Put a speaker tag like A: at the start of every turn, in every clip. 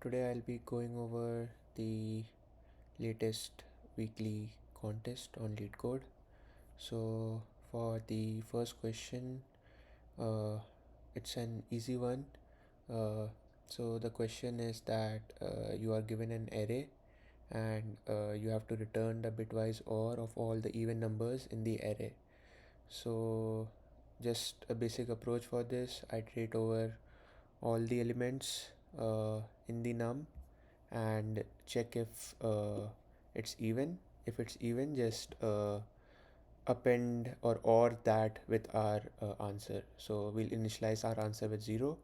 A: Today I'll be going over the latest weekly contest on Leetcode. So for the first question, uh, it's an easy one. Uh, so the question is that you are given an array and you have to return the bitwise OR of all the even numbers in the array. So just a basic approach for this, I iterate over all the elements uh, in the num and check if it's even. If it's even, just append or that with our answer. So we'll initialize our answer with 0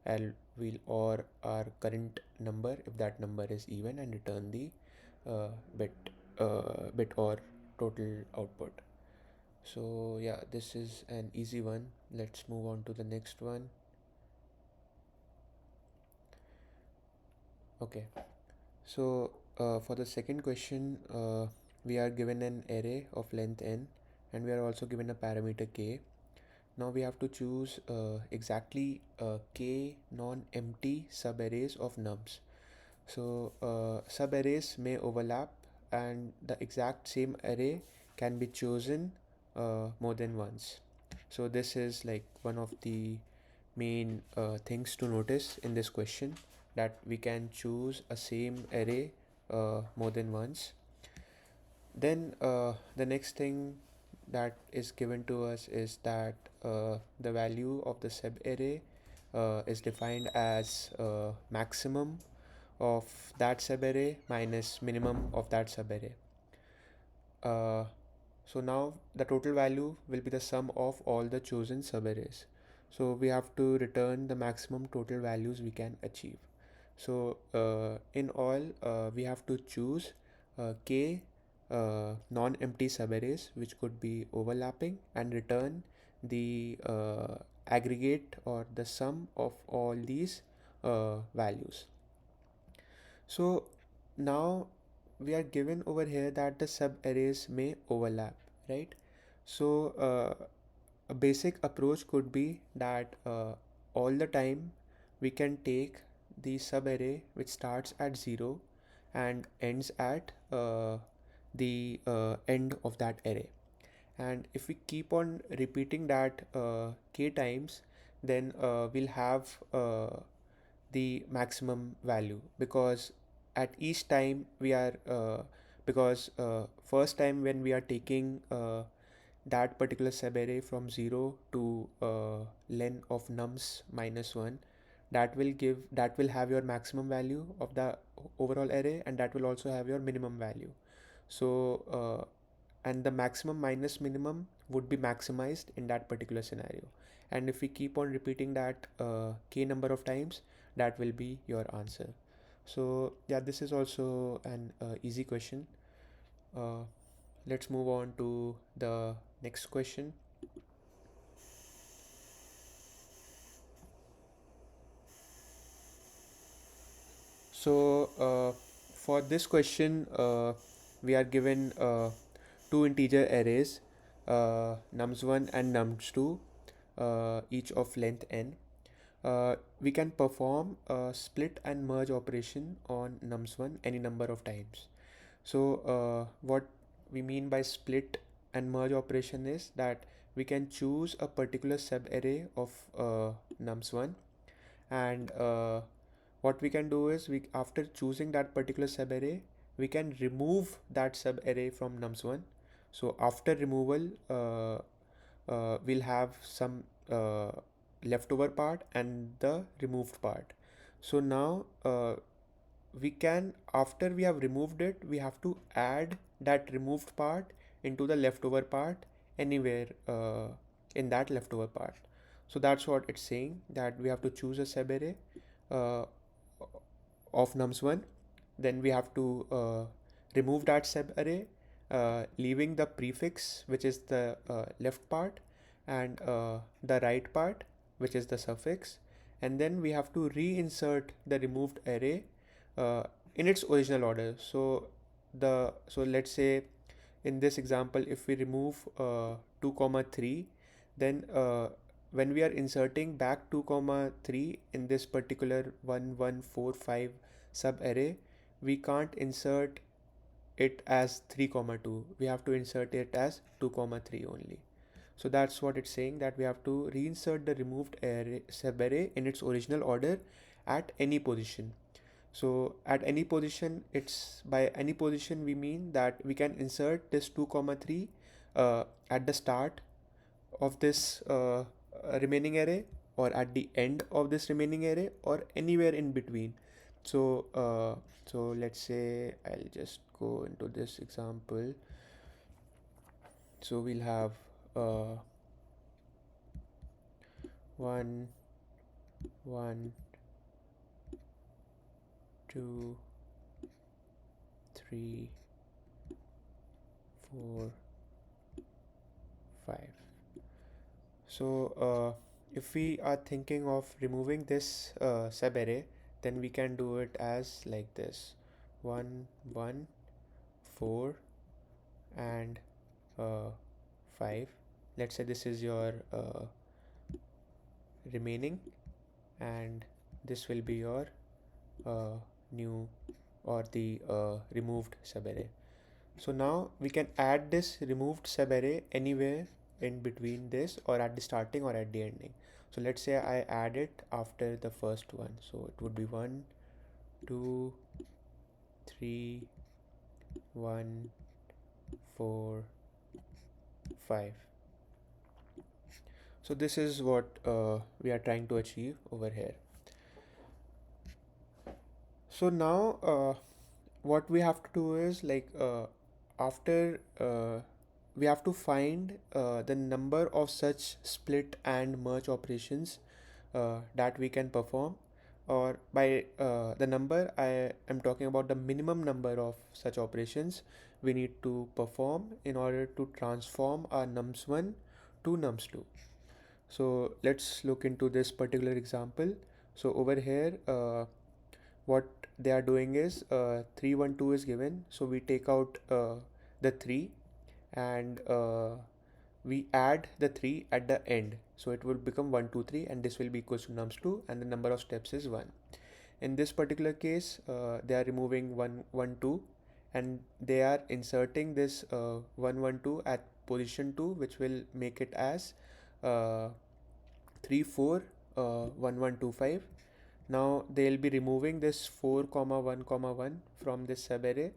A: and we'll or our current number if that number is even and return the uh, bit bit or total output. So yeah, this is an easy one. Let's move on to the next one. Okay. So for the second question, we are given an array of length n and we are also given a parameter k. Now we have to choose exactly k non-empty subarrays of nums. So subarrays may overlap and the exact same array can be chosen more than once. So this is like one of the main things to notice in this question, that we can choose a same array more than once. Then the next thing that is given to us is that the value of the subarray is defined as maximum of that subarray minus minimum of that subarray. Uh, so now the total value will be the sum of all the chosen subarrays. So we have to return the maximum total values we can achieve. So in all, we have to choose k non-empty subarrays which could be overlapping and return the aggregate or the sum of all these values. So now we are given over here that the subarrays may overlap, right? So a basic approach could be that all the time we can take the subarray which starts at 0 and ends at the end of that array. And if we keep on repeating that k times, then we'll have the maximum value, because at each time we are because first time when we are taking that particular subarray from 0 to len of nums minus 1, that will have your maximum value of the overall array and that will also have your minimum value. So and the maximum minus minimum would be maximized in that particular scenario, and if we keep on repeating that k number of times, that will be your answer. So yeah, this is also an easy question. uh, let's move on to the next question. So for this question, we are given two integer arrays, nums1 and nums2, each of length n. We can perform a split and merge operation on nums1 any number of times. So what we mean by split and merge operation is that we can choose a particular subarray of nums1, and what we can do is, we after choosing that particular subarray, we can remove that subarray from nums1. So after removal, we'll have some leftover part and the removed part. So now we can, after we have removed it, we have to add that removed part into the leftover part anywhere in that leftover part. So that's what it's saying, that we have to choose a subarray uh, of nums1, then we have to remove that subarray, leaving the prefix which is the left part, and the right part which is the suffix, and then we have to reinsert the removed array uh, in its original order. So let's say in this example, if we remove 2 comma 3, then when we are inserting back 2 comma 3 in this particular 1145 sub array, we can't insert it as 3 comma 2. We have to insert it as 2 comma 3 only. So that's what it's saying, that we have to reinsert the removed array, subarray in its original order at any position. So at any position, it's by any position we mean that we can insert this 2 comma 3 at the start of this remaining array, or at the end of this remaining array, or anywhere in between. So so let's say I'll just go into this example. So we'll have 1 1 2 3 4 5. So if we are thinking of removing this subarray, then we can do it as like this: 1 1 4 and 5. Let's say this is your remaining, and this will be your new, or the removed subarray. So now we can add this removed subarray anywhere in between this, or at the starting or at the ending. So let's say I add it after the first one. So it would be 1 2 3 1 4 5. So this is what we are trying to achieve over here. So now what we have to do is, like, after we have to find the number of such split and merge operations that we can perform, or by the number I am talking about the minimum number of such operations we need to perform in order to transform our nums1 to nums2. So let's look into this particular example. So over here, what they are doing is 312 is given, so we take out the 3, and we add the 3 at the end, so it will become 123, and this will be equals to nums2, and the number of steps is 1. In this particular case, they are removing 112, and they are inserting this 112 at position 2, which will make it as 3 4 1125. Now they'll be removing this 4 comma 1 comma 1 from this subarray,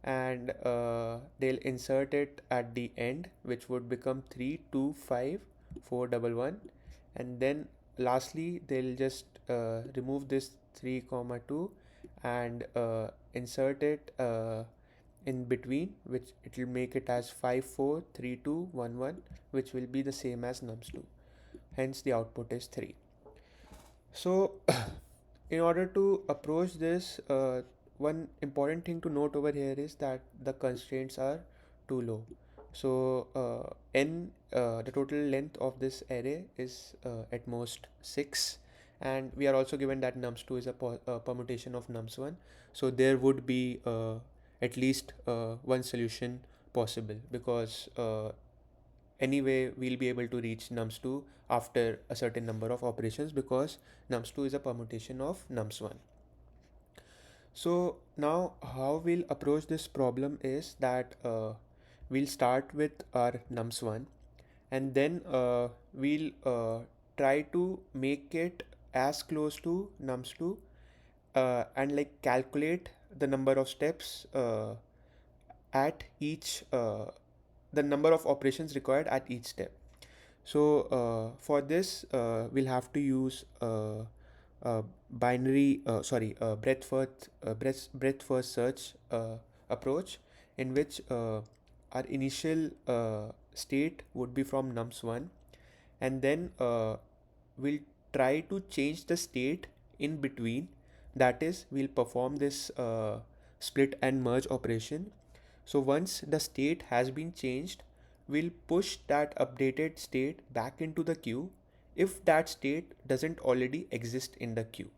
A: and they'll insert it at the end, which would become 3 2 5 411. And then lastly they'll just remove this 3 comma 2 and insert it in between, which it will make it as 5 4 3 2 1 1, which will be the same as nums2. Hence the output is 3. So in order to approach this, one important thing to note over here is that the constraints are too low. So the total length of this array is at most 6, and we are also given that nums2 is a permutation of nums1. So there would be at least one solution possible, because anyway we'll be able to reach nums2 after a certain number of operations, because nums2 is a permutation of nums1. So now how we'll approach this problem is that we'll start with our nums1, and then we'll try to make it as close to nums2, and like calculate the number of steps at each the number of operations required at each step. So for this we'll have to use binary breadth first search approach, in which our initial state would be from nums1, and then we'll try to change the state in between. That is, we'll perform this split and merge operation. So once the state has been changed, we'll push that updated state back into the queue if that state doesn't already exist in the queue.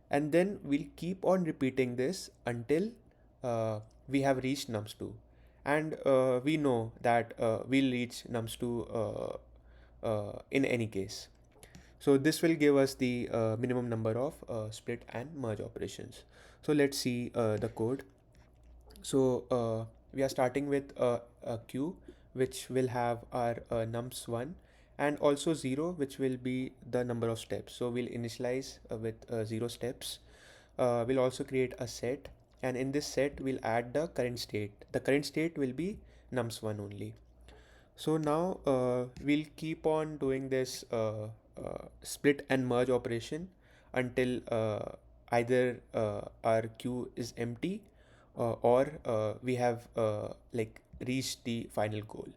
A: And then we'll keep on repeating this until we have reached nums2. And we know that we'll reach nums2 in any case. So this will give us the minimum number of split and merge operations. So let's see the code. So we are starting with a queue which will have our nums1 and also 0, which will be the number of steps. So we'll initialize with 0 steps. We'll also create a set, and in this set we'll add the current state. The current state will be nums1 only. So now we'll keep on doing this split and merge operation until either our queue is empty or we have like reached the final goal.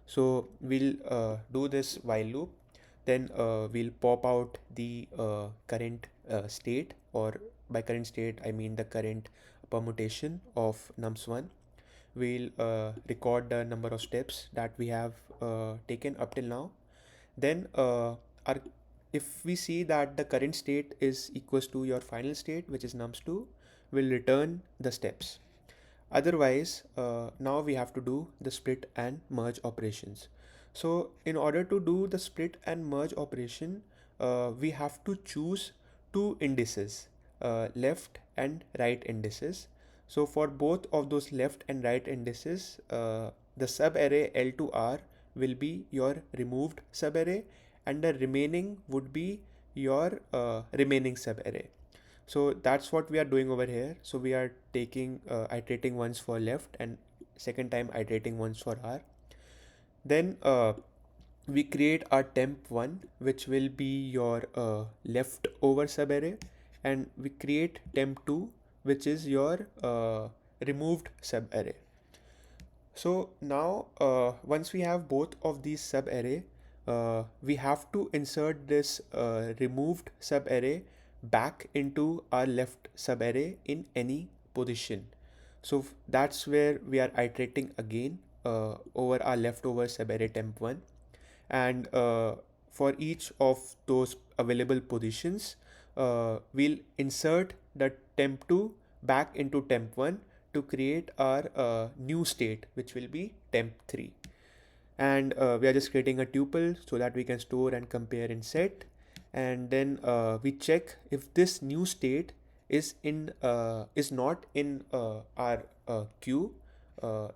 A: So we'll do this while loop, then we'll pop out the current state, or by current state I mean the current permutation of nums1. We'll record the number of steps that we have taken up till now. Then our if we see that the current state is equals to your final state, which is nums2, we'll return the steps. Otherwise, now we have to do the split and merge operations. So in order to do the split and merge operation, we have to choose two indices, left and right indices. So for both of those left and right indices, the subarray L to R will be your removed subarray, and the remaining would be your remaining subarray. So that's what we are doing over here. So we are taking iterating once for left and second time iterating once for R. Then we create our temp1, which will be your leftover subarray, and we create temp2, which is your removed subarray. So now once we have both of these subarray, we have to insert this removed subarray back into our left subarray in any position. So that's where we are iterating again over our leftover subarray temp1, and for each of those available positions, we'll insert the temp2 back into temp1 to create our new state, which will be temp3. And we are just creating a tuple so that we can store and compare in set. And then we check if this new state is not in our queue,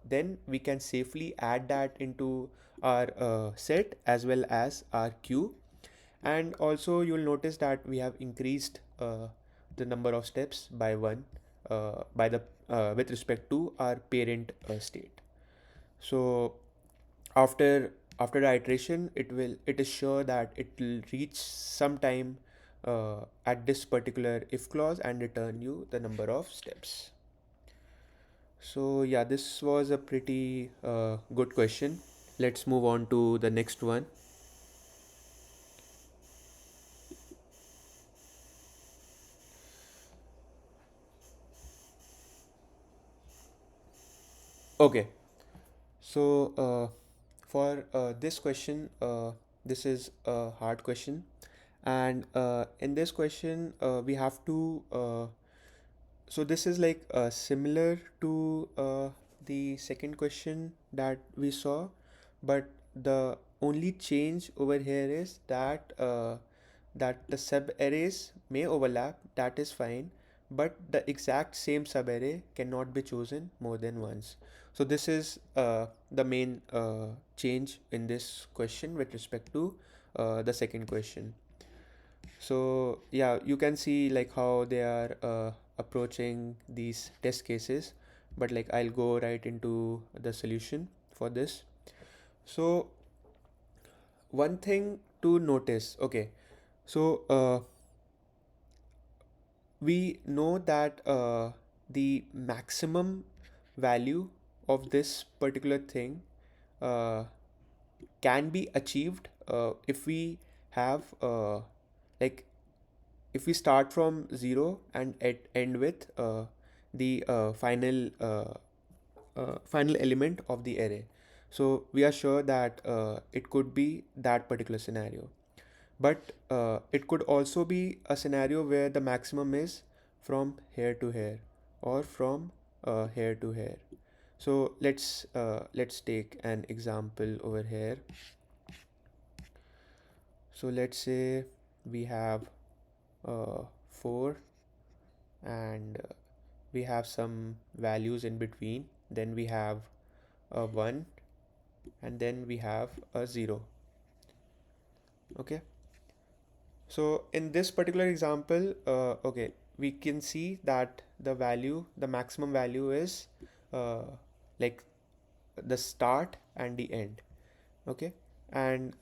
A: then we can safely add that into our set as well as our queue. And also you'll notice that we have increased the number of steps by one by the with respect to our parent state. So after the iteration, it is sure that it will reach sometime at this particular if clause and return you the number of steps. So yeah, this was a pretty good question. Let's move on to the next one. Okay, so for this question, this is a hard question, and in this question, we have to. So this is like similar to the second question that we saw, but the only change over here is that that the sub arrays may overlap. That is fine, but the exact same sub array cannot be chosen more than once. So this is the main change in this question with respect to the second question. So yeah, you can see like how they are approaching these test cases, but like I'll go right into the solution for this. So one thing to notice, okay, so we know that the maximum value of this particular thing uh, can be achieved if we have like if we start from 0 and end with the final element of the array. So we are sure that it could be that particular scenario, but it could also be a scenario where the maximum is from here to here or from here to here. So let's take an example over here. So let's say we have 4, and we have some values in between. Then we have a 1, and then we have a 0. Okay, so in this particular example, okay, we can see that the maximum value is uh, like the start and the end. Okay, and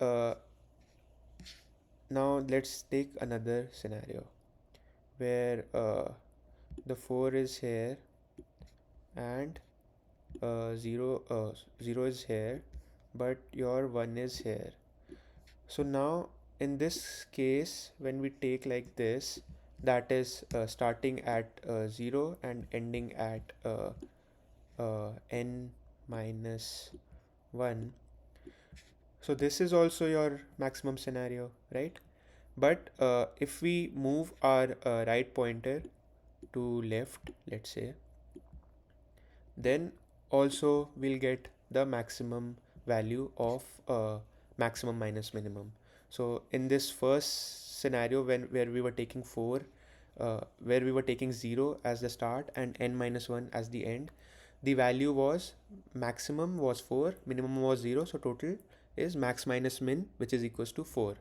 A: now let's take another scenario where the 4 is here, and 0 is here, but your 1 is here. So now in this case, when we take like this, that is starting at 0 and ending at n minus 1. So this is also your maximum scenario, right? But if we move our right pointer to left, let's say, then also we'll get the maximum value of maximum minus minimum. So in this first scenario, where we were taking 4, where we were taking 0 as the start and n minus 1 as the end, the value was maximum was 4, minimum was 0, so total is max minus min, which is equals to 4.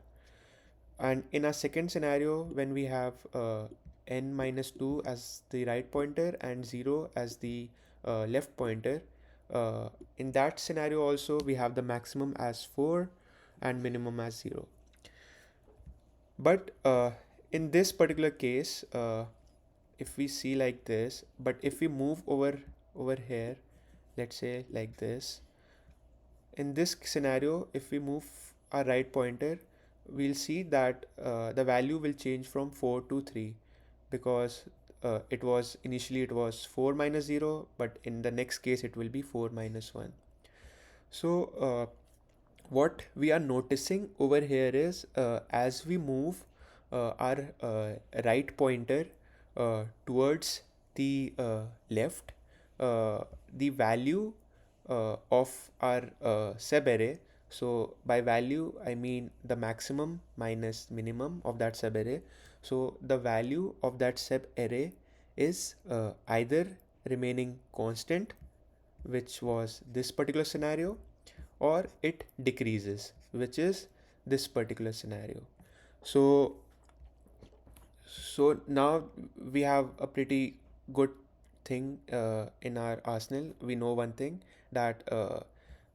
A: And in our second scenario, when we have n minus 2 as the right pointer and 0 as the left pointer, in that scenario also we have the maximum as 4 and minimum as 0. But in this particular case, if we see like this, but if we move over here, let's say like this, in this scenario, if we move our right pointer, we'll see that the value will change from 4 to 3, because it was 4 minus 0, but in the next case it will be 4 minus 1. So what we are noticing over here is, as we move our right pointer towards the left, the value of our subarray, so by value I mean the maximum minus minimum of that subarray, so the value of that subarray is either remaining constant, which was this particular scenario, or it decreases, which is this particular scenario. So now we have a pretty good thing in our arsenal. We know one thing, that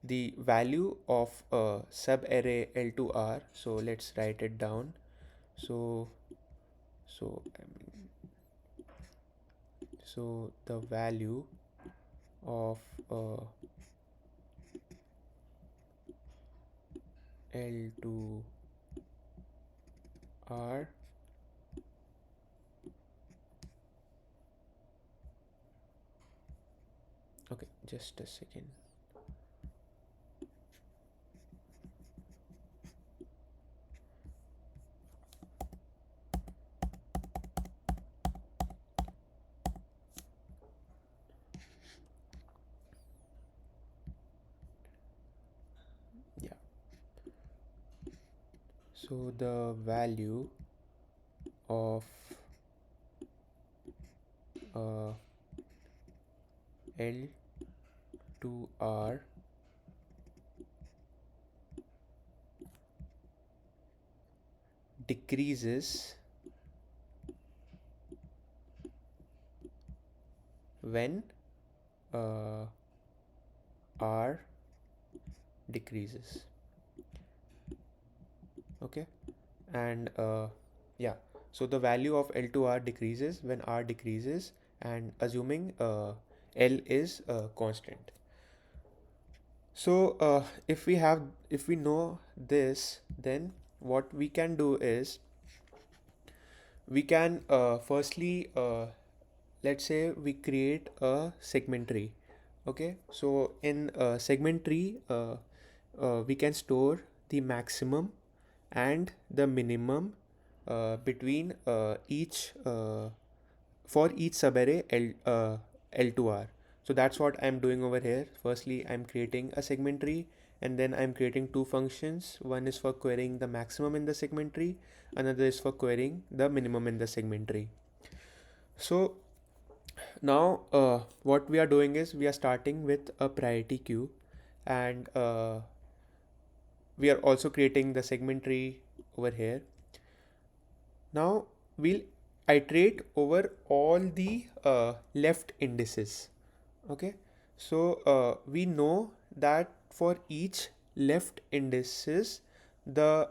A: the value of sub array L2R, so let's write it down. So I mean, so the value of L2R, okay, just a second. Yeah, so the value of L2R decreases when R decreases. Okay, and yeah, so the value of L2R decreases when R decreases, and assuming L is constant. So if we know this, then what we can do is, we can firstly, let's say we create a segment tree. Okay, so in segment tree, we can store the maximum and the minimum between each for each subarray L2R. So that's what I'm doing over here. Firstly, I'm creating a segment tree, and then I'm creating two functions. One is for querying the maximum in the segment tree, another is for querying the minimum in the segment tree. So now what we are doing is we are starting with a priority queue, and we are also creating the segment tree over here. Now we'll iterate over all the left indices. Okay, so we know that for each left indices, the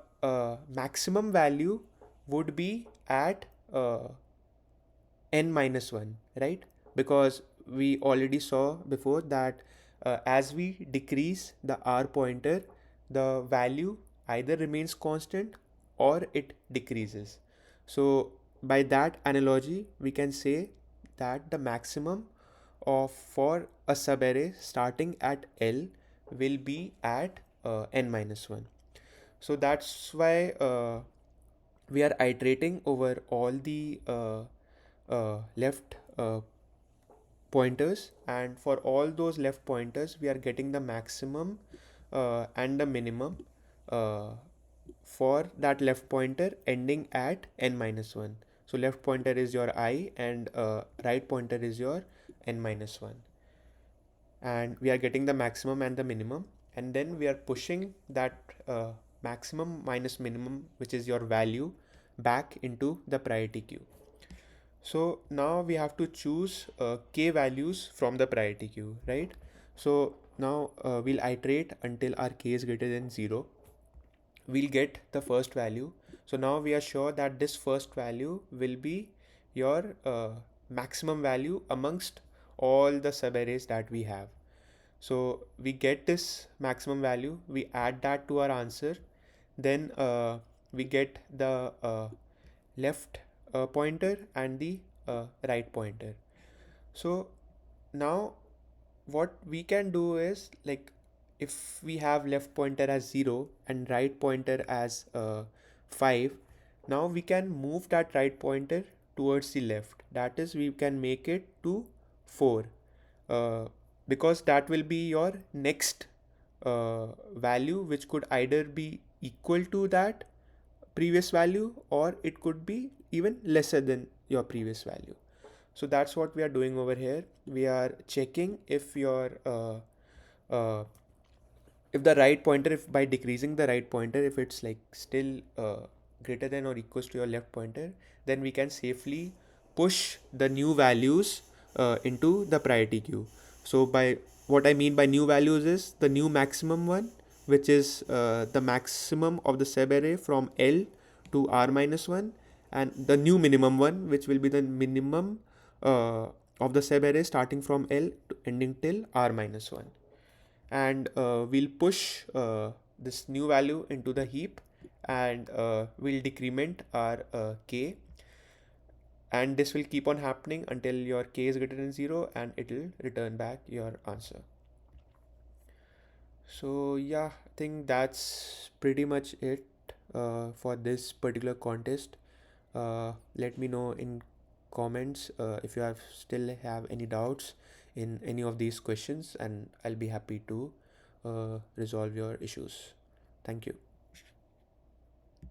A: maximum value would be at n minus 1, right? Because we already saw before that as we decrease the r pointer, the value either remains constant or it decreases. So by that analogy, we can say that the maximum of for a subarray starting at L will be at n minus 1. So that's why we are iterating over all the left pointers, and for all those left pointers we are getting the maximum and the minimum uh, for that left pointer ending at n minus 1. So left pointer is your I, and right pointer is your n minus 1, and we are getting the maximum and the minimum, and then we are pushing that maximum minus minimum, which is your value, back into the priority queue. So now we have to choose k values from the priority queue, right? So now we'll iterate until our k is greater than 0. We'll get the first value. So now we are sure that this first value will be your maximum value amongst all the subarrays that we have. So we get this maximum value, we add that to our answer, then we get the left pointer and the right pointer. So now what we can do is, like, if we have left pointer as 0 and right pointer as 5, now we can move that right pointer towards the left. That is, we can make it to 4, uh, because that will be your next value, which could either be equal to that previous value or it could be even lesser than your previous value. So that's what we are doing over here. We are checking if your uh, if the right pointer, if by decreasing the right pointer, if it's like still greater than or equals to your left pointer, then we can safely push the new values into the priority queue. So by what I mean by new values is the new maximum one, which is the maximum of the subarray from L to r minus 1, and the new minimum one, which will be the minimum of the subarray starting from L to ending till r minus 1. And we'll push this new value into the heap, and we'll decrement our k, and this will keep on happening until your k is greater than 0, and it will return back your answer. So yeah, I think that's pretty much it for this particular contest. Let me know in comments if you have still have any doubts in any of these questions, and I'll be happy to resolve your issues. Thank you.